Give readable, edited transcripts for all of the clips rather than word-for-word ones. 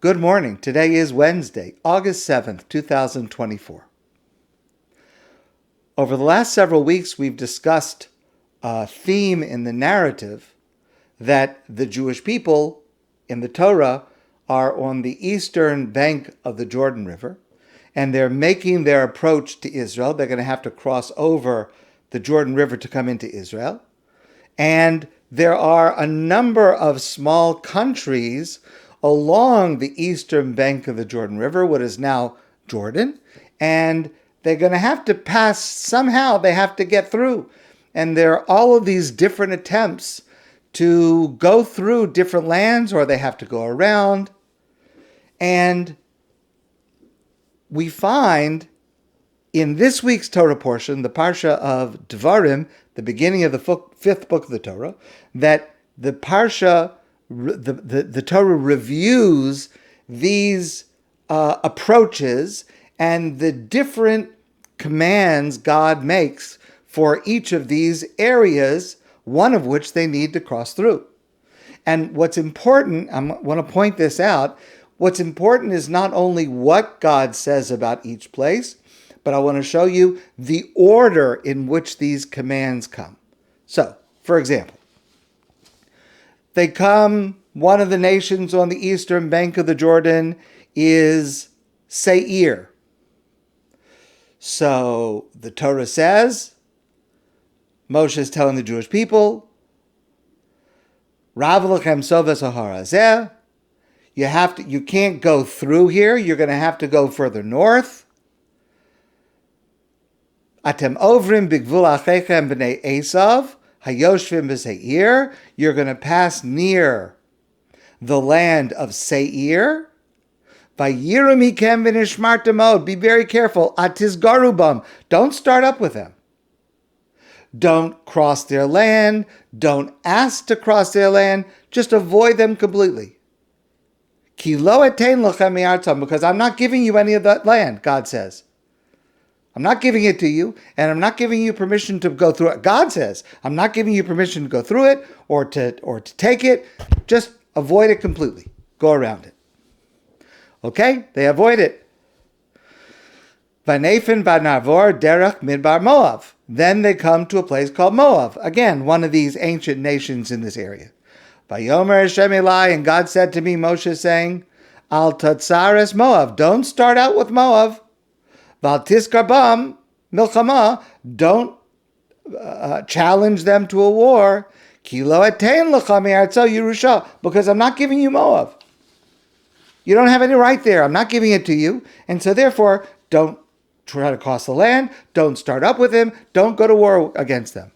Good morning. Today is Wednesday, August 7th, 2024. Over the last several weeks, we've discussed a theme in the narrative that the Jewish people in the Torah are on the eastern bank of the Jordan River, and they're making their approach to Israel. They're going to have to cross over the Jordan River to come into Israel. And there are a number of small countries along the eastern bank of the Jordan River, what is now Jordan, and they're going to have to pass, somehow they have to get through. And there are all of these different attempts to go through different lands, or they have to go around. And we find in this week's Torah portion, the Parsha of Devarim, the beginning of the fifth book of the Torah, that the Parsha, the Torah reviews these approaches and the different commands God makes for each of these areas, one of which they need to cross through. And what's important, I want to point this out, what's important is not only what God says about each place, but I want to show you the order in which these commands come. So, for example, they come, one of the nations on the eastern bank of the Jordan is Seir. So the Torah says, Moshe is telling the Jewish people, Rav lechem sovas hahar hazeh, you can't go through here, you're going to have to go further north. Atem ovrim bigvul achechem b'nei Esav, hayoshvim b'Seir, you're going to pass near the land of Seir. Vayiru mikem v'nishmartem od, be very careful, atizgaru bam, don't start up with them. Don't cross their land, don't ask to cross their land, just avoid them completely. Ki lo etein lochem mi'artzam, because I'm not giving you any of that land, God says. I'm not giving it to you, and I'm not giving you permission to go through it. God says, I'm not giving you permission to go through it or to take it. Just avoid it completely. Go around it. Okay? They avoid it. Vanefin vanavor derech midbar Moav. Then they come to a place called Moav. Again, one of these ancient nations in this area. Vayomer Hashem Elai, and God said to me, Moshe saying, Al tatzares Moav. Don't start out with Moav. Val tiskarbam milchama, don't challenge them to a war. Kilo etein lecha mi'artzo Yerusha, because I'm not giving you Moab. You don't have any right there. I'm not giving it to you, and so therefore, don't try to cross the land. Don't start up with them. Don't go to war against them.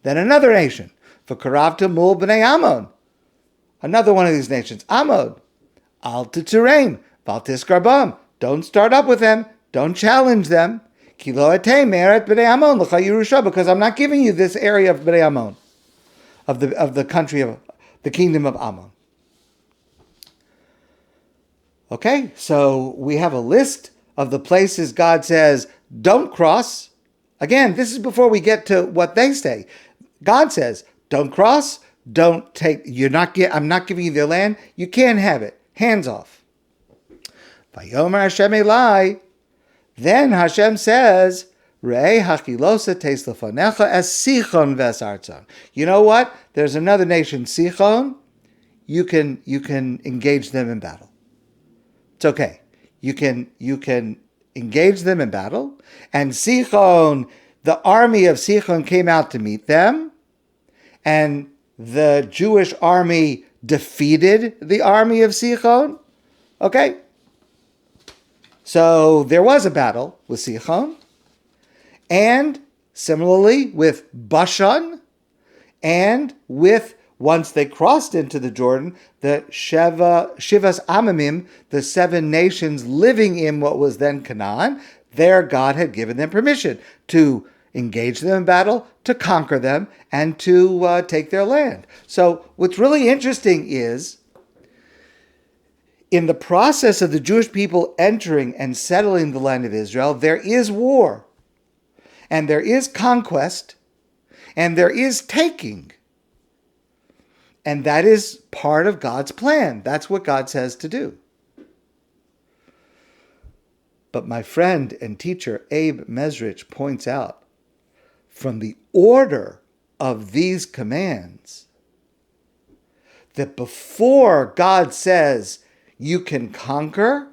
Then another nation, v'karavta mul b'nei Ammon, another one of these nations, Ammon. Al titzuraim val tiskarbam, don't start up with them. Don't challenge them. Kilo etei meret b'nei Ammon l'cha Yerusha, because I'm not giving you this area of b'nei Ammon, of the country of the kingdom of Ammon. Okay, so we have a list of the places God says don't cross. Again, this is before we get to what they say. God says don't cross, don't take. I'm not giving you their land. You can't have it. Hands off. Vayomer Hashem Elai. Then Hashem says, Re'eh hachilosa teis lefanecha es Sichon ves artzon. You know what? There's another nation, Sichon. You can engage them in battle. It's okay. You can engage them in battle. And Sichon, the army of Sichon came out to meet them. And the Jewish army defeated the army of Sichon. Okay? So there was a battle with Sichon, and similarly with Bashan, and with, once they crossed into the Jordan, the Shivas Amamim, the 7 nations living in what was then Canaan, there God had given them permission to engage them in battle, to conquer them, and to take their land. So what's really interesting is, in the process of the Jewish people entering and settling the land of Israel, there is war, and there is conquest, and there is taking. And that is part of God's plan. That's what God says to do. But my friend and teacher Abe Mezrich points out, from the order of these commands, that before God says you can conquer,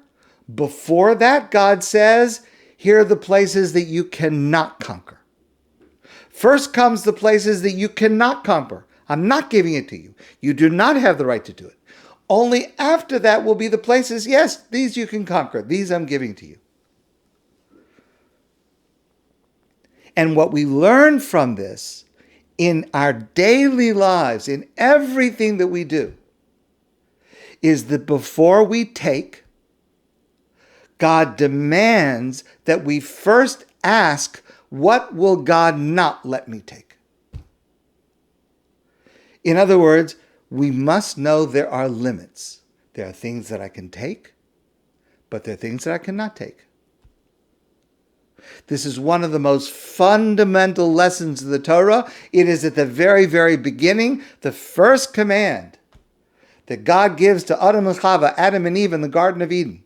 before that God says, here are the places that you cannot conquer. First comes the places that you cannot conquer. I'm not giving it to you. You do not have the right to do it. Only after that will be the places, yes, these you can conquer. These I'm giving to you. And what we learn from this in our daily lives, in everything that we do, is that before we take, God demands that we first ask, what will God not let me take? In other words, we must know there are limits. There are things that I can take, but there are things that I cannot take. This is one of the most fundamental lessons of the Torah. It is at the very, very beginning, the first command that God gives to Adam and Chava, Adam and Eve in the Garden of Eden.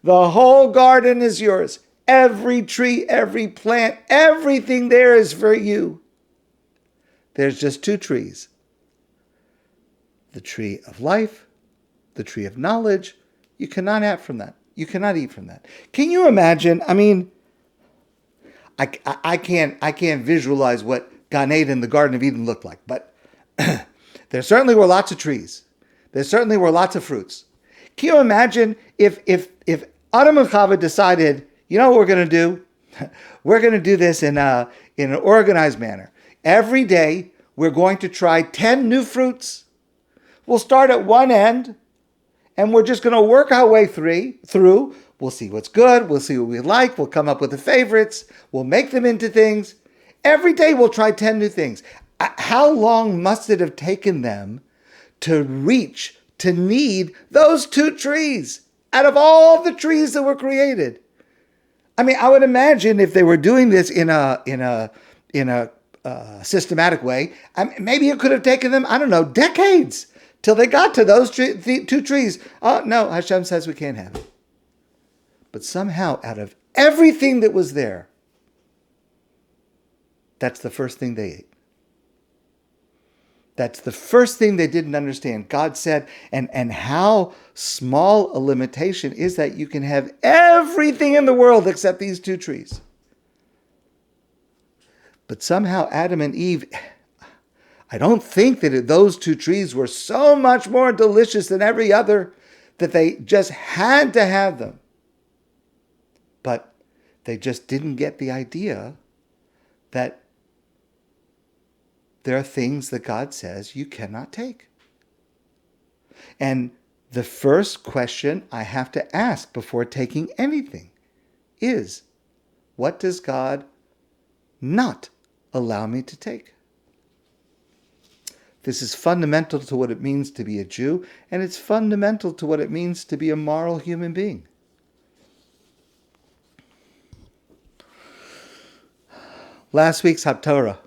The whole garden is yours. Every tree, every plant, everything there is for you. There's just two trees. The tree of life, the tree of knowledge. You cannot have from that. You cannot eat from that. Can you imagine? I mean, I can't visualize what Gan Eden, the Garden of Eden, looked like, but there certainly were lots of trees. There certainly were lots of fruits. Can you imagine if Adam and Chava decided, you know what we're going to do? We're going to do this in an organized manner. Every day, we're going to try 10 new fruits. We'll start at one end, and we're just going to work our way through. We'll see what's good. We'll see what we like. We'll come up with the favorites. We'll make them into things. Every day, we'll try 10 new things. How long must it have taken them to reach, to need those two trees out of all the trees that were created? I mean, I would imagine if they were doing this in a systematic way, maybe it could have taken them, I don't know, decades till they got to those two trees. Oh, no, Hashem says we can't have it. But somehow, out of everything that was there, that's the first thing they ate. That's the first thing they didn't understand. God said, and how small a limitation is that you can have everything in the world except these two trees. But somehow Adam and Eve, I don't think that those two trees were so much more delicious than every other that they just had to have them. But they just didn't get the idea that there are things that God says you cannot take. And the first question I have to ask before taking anything is, what does God not allow me to take? This is fundamental to what it means to be a Jew, and it's fundamental to what it means to be a moral human being. Last week's Haftorah,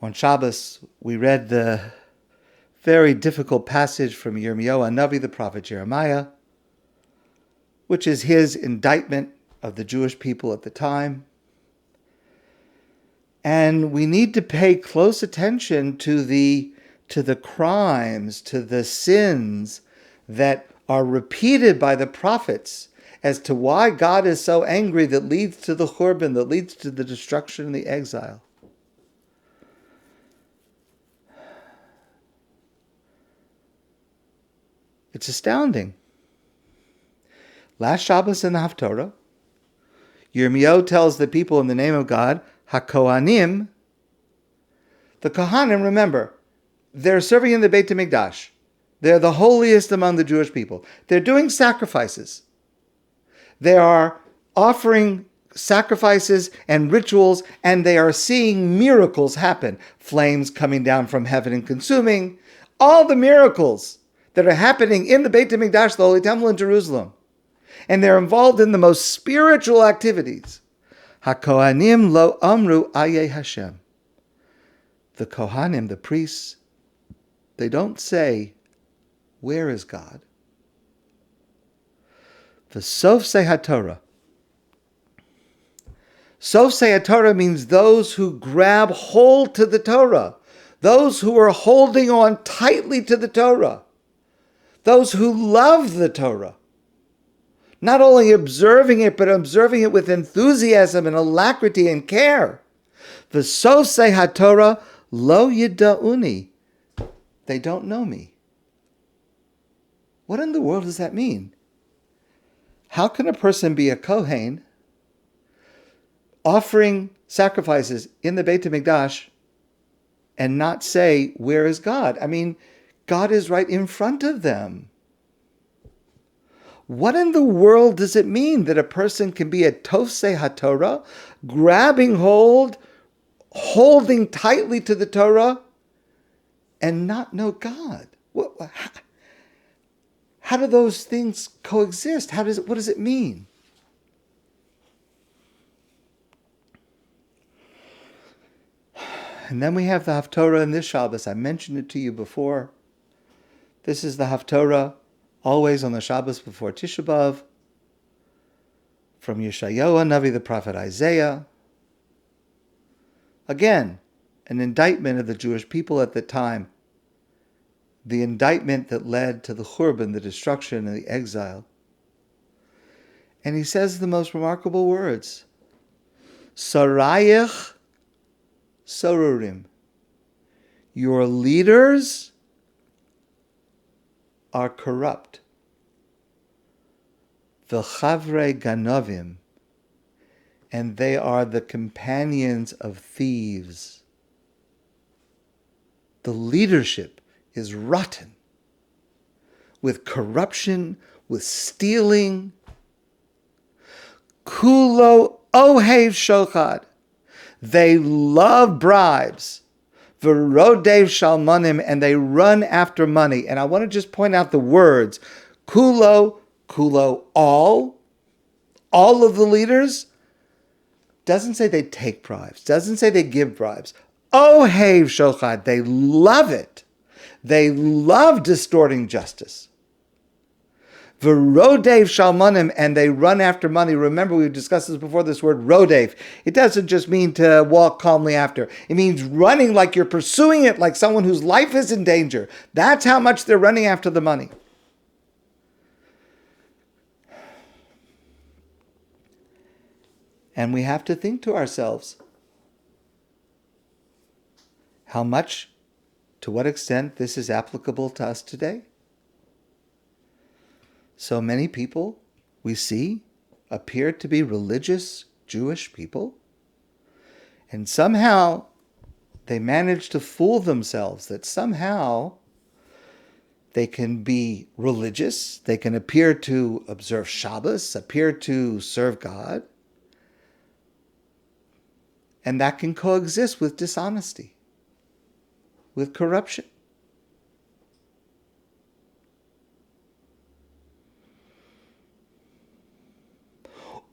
on Shabbos, we read the very difficult passage from Yirmiyahu HaNavi, the prophet Jeremiah, which is his indictment of the Jewish people at the time. And we need to pay close attention to the crimes, to the sins that are repeated by the prophets as to why God is so angry, that leads to the Churban, that leads to the destruction and the exile. It's astounding. Last Shabbos in the Haftorah, Yirmiyahu tells the people in the name of God, HaKohanim, the Kohanim, remember, they're serving in the Beit HaMikdash. They're the holiest among the Jewish people. They're doing sacrifices. They are offering sacrifices and rituals, and they are seeing miracles happen. Flames coming down from heaven and consuming. All the miracles that are happening in the Beit HaMikdash, the Holy Temple in Jerusalem. And they're involved in the most spiritual activities. HaKohanim lo amru Aye Hashem. The Kohanim, the priests, They don't say, where is God? The Sofsei HaTorah. Sofsei HaTorah means those who grab hold to the Torah, those who are holding on tightly to the Torah, those who love the Torah, not only observing it, but observing it with enthusiasm and alacrity and care. The Sofsei HaTorah lo yida'uni. They don't know me. What in the world does that mean? How can a person be a Kohen offering sacrifices in the Beit HaMikdash and not say, where is God? I mean, God is right in front of them. What in the world does it mean that a person can be a Tosei HaTorah, grabbing hold, holding tightly to the Torah, and not know God? How do those things coexist? What does it mean? And then we have the Haftorah in this Shabbos. I mentioned it to you before. This is the Haftorah, always on the Shabbos before Tisha B'Av, from Yeshayahu Navi, the prophet Isaiah. Again, an indictment of the Jewish people at the time. The indictment that led to the Churban, the destruction and the exile. And he says the most remarkable words. Sarayich Sorurim. Your leaders are corrupt. V'chavre ganovim. And they are the companions of thieves. The leadership is rotten with corruption, with stealing. Kulo ohev shochad. They love bribes. V'rodev shalmanim, and they run after money. And I want to just point out the words. Kulo, all of the leaders. Doesn't say they take bribes. Doesn't say they give bribes. Ohev shochad. They love it. They love distorting justice. V'rodev shalmanim, and they run after money. Remember, we discussed this before, this word rodev. It doesn't just mean to walk calmly after. It means running like you're pursuing it, like someone whose life is in danger. That's how much they're running after the money. And we have to think to ourselves, how much, to what extent this is applicable to us today? So many people we see appear to be religious Jewish people, and somehow they manage to fool themselves that somehow they can be religious, they can appear to observe Shabbos, appear to serve God, and that can coexist with dishonesty, with corruption.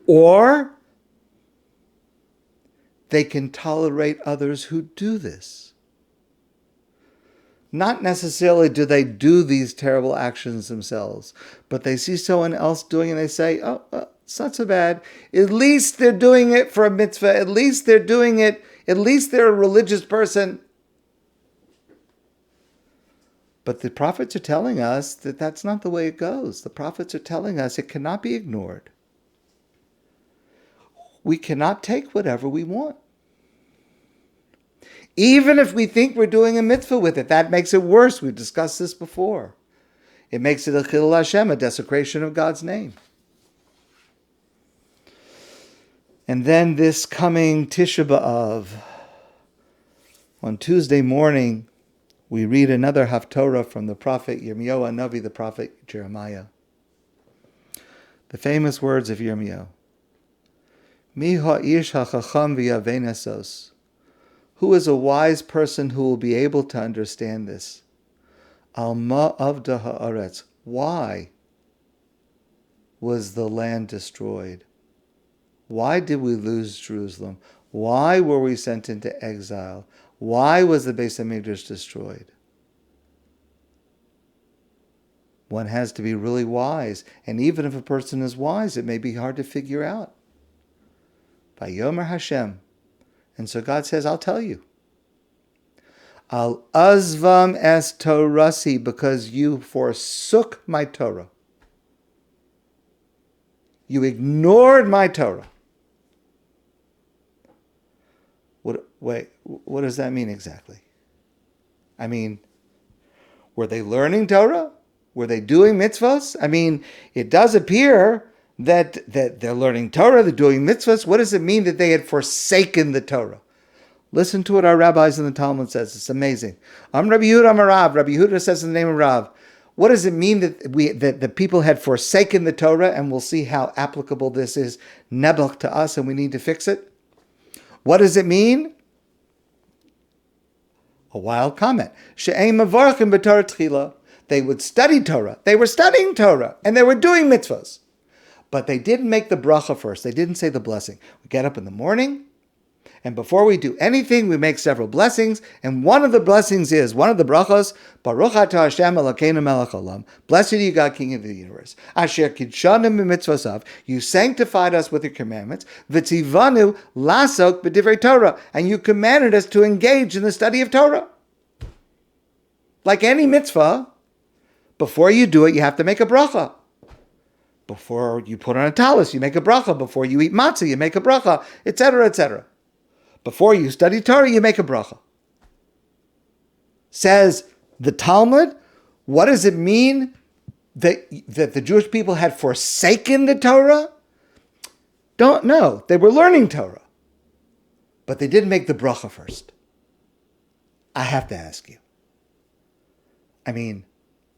Or they can tolerate others who do this. Not necessarily do they do these terrible actions themselves, but they see someone else doing it and they say, oh, it's not so bad. At least they're doing it for a mitzvah. At least they're doing it. At least they're a religious person. But the prophets are telling us that that's not the way it goes. The prophets are telling us it cannot be ignored. We cannot take whatever we want. Even if we think we're doing a mitzvah with it, that makes it worse. We've discussed this before. It makes it a chilul Hashem, a desecration of God's name. And then this coming Tisha B'Av, on Tuesday morning, we read another Haftorah from the prophet Yirmiyahu Navi, the prophet Jeremiah. The famous words of Yirmiyahu. Mi ha'ish ha'chacham v'yavein esos. Who is a wise person who will be able to understand this? Al ma avda ha'aretz. Why was the land destroyed? Why did we lose Jerusalem? Why were we sent into exile? Why was the Beis HaMikdash destroyed? One has to be really wise. And even if a person is wise, it may be hard to figure out. Vayomer Hashem. And so God says, I'll tell you. Al azvam es torasi, because you forsook my Torah. You ignored my Torah. What does that mean exactly? I mean, were they learning Torah? Were they doing mitzvahs? I mean, it does appear that they're learning Torah, they're doing mitzvahs. What does it mean that they had forsaken the Torah? Listen to what our rabbis in the Talmud says. It's amazing. Rabbi Yehuda Rav. Rabbi Yehuda says in the name of Rav. What does it mean that the people had forsaken the Torah? And we'll see how applicable this is nebuch to us, and we need to fix it. What does it mean? A wild comment. She'ein mevarchim b'Torah tchila. They would study Torah. They were studying Torah, and they were doing mitzvahs. But they didn't make the bracha first. They didn't say the blessing. We get up in the morning, and before we do anything, we make several blessings. And one of the blessings is, one of the brachos, Baruch atah Hashem Elokeinu melech haolam. Blessed are you, God, King of the universe. Asher kidshanu b'mitzvosav. You sanctified us with your commandments. V'tzivanu lasok b'divrei Torah. And you commanded us to engage in the study of Torah. Like any mitzvah, before you do it, you have to make a bracha. Before you put on a talis, you make a bracha. Before you eat matzah, you make a bracha, etc., etc. Before you study Torah, you make a bracha. Says the Talmud, what does it mean that the Jewish people had forsaken the Torah? Don't know. They were learning Torah. But they didn't make the bracha first. I have to ask you. I mean,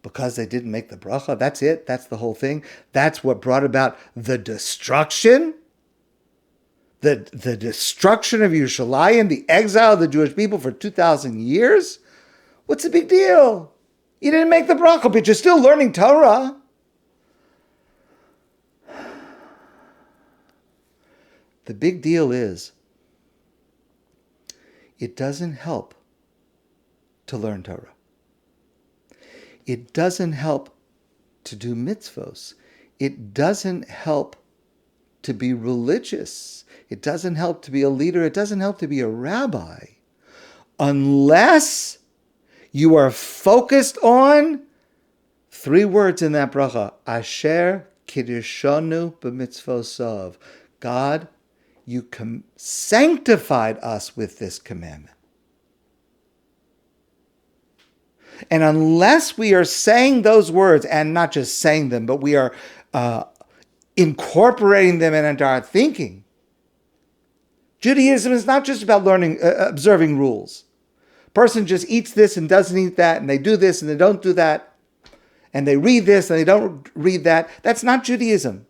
because they didn't make the bracha, that's it? That's the whole thing? That's what brought about the destruction? The destruction of Yerushalayim, the exile of the Jewish people for 2,000 years? What's the big deal? You didn't make the bracha, but you're still learning Torah. The big deal is, it doesn't help to learn Torah. It doesn't help to do mitzvos. It doesn't help to be religious. It doesn't help to be a leader. It doesn't help to be a rabbi unless you are focused on 3 words in that bracha. Asher kiddushanu b'mitzvosav. God, you sanctified us with this commandment. And unless we are saying those words, and not just saying them, but we are incorporating them into our thinking, Judaism is not just about learning, observing rules. A person just eats this and doesn't eat that, and they do this and they don't do that, and they read this and they don't read that. That's not Judaism.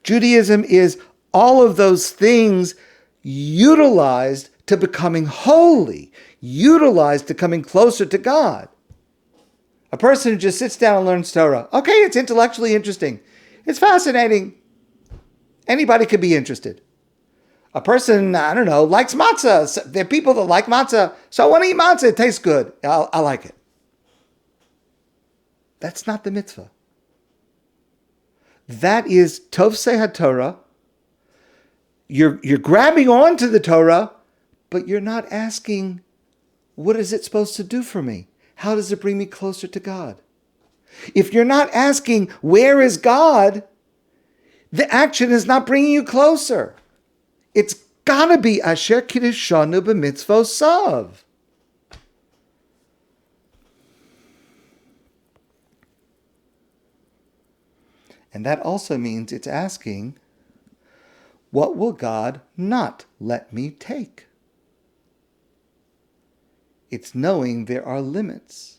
Judaism is all of those things utilized to becoming holy, utilized to coming closer to God. A person who just sits down and learns Torah, okay, it's intellectually interesting. It's fascinating. Anybody could be interested. A person, I don't know, likes matzah. There are people that like matzah, so I want to eat matzah. It tastes good. I like it. That's not the mitzvah. That is tovsei HaTorah. You're grabbing onto the Torah, but you're not asking, what is it supposed to do for me? How does it bring me closer to God? If you're not asking, where is God? The action is not bringing you closer. It's got to be Asher Kiddushanu b'mitzvosav. And that also means it's asking, what will God not let me take? It's knowing there are limits.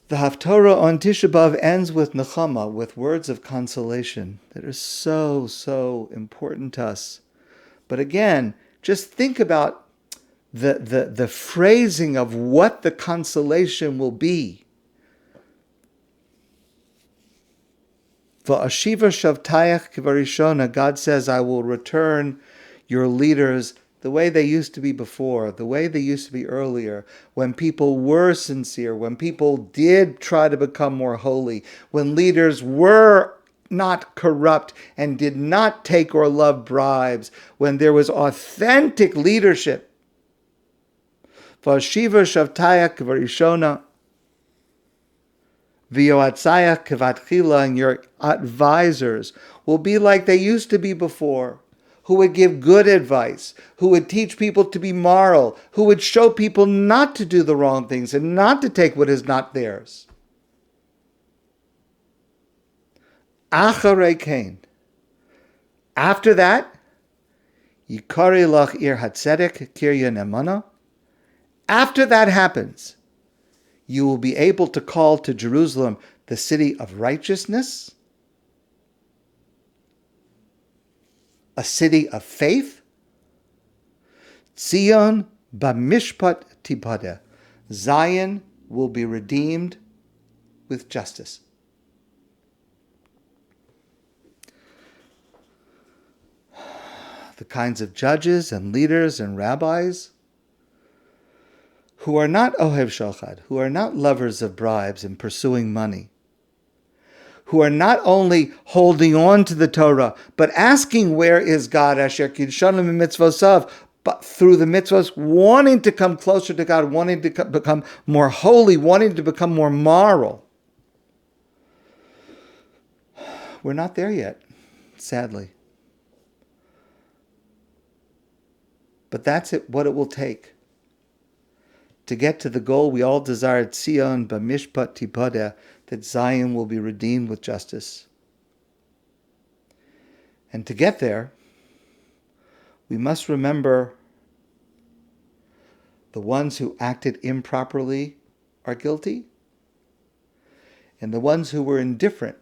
The Haftorah on Tisha B'Av ends with nechama, with words of consolation that are so, so important to us. But again, just think about the phrasing of what the consolation will be. V'ashiva shavtayach k'varishona, God says, I will return your leaders the way they used to be before, the way they used to be earlier, when people were sincere, when people did try to become more holy, when leaders were not corrupt and did not take or love bribes, when there was authentic leadership. Vashiva Shavtaya Kvarishona Vioatzaya Kvatchila, and your advisors will be like they used to be before, who would give good advice, who would teach people to be moral, who would show people not to do the wrong things and not to take what is not theirs. Acharei Kain. After that, Yikari Lach Ir Hatzedek Kirya Nemana. After that happens, you will be able to call to Jerusalem the city of righteousness, a city of faith. Zion b'mishpat tipadeh. Zion will be redeemed with justice. The kinds of judges and leaders and rabbis who are not ohev shachad, who are not lovers of bribes and pursuing money, who are not only holding on to the Torah, but asking where is God, asher kidshanim mitzvosav, but through the mitzvahs, wanting to come closer to God, wanting to become more holy, wanting to become more moral. We're not there yet, sadly. But that's what it will take to get to the goal we all desire, Tzion b'mishpat tipadeh, that Zion will be redeemed with justice. And to get there, we must remember the ones who acted improperly are guilty, and the ones who were indifferent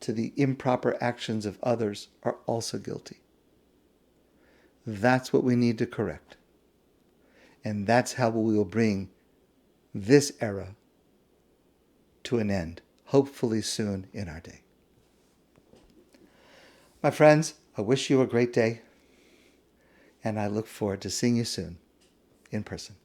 to the improper actions of others are also guilty. That's what we need to correct. And that's how we will bring this era to an end, hopefully soon in our day. My friends, I wish you a great day, and I look forward to seeing you soon in person.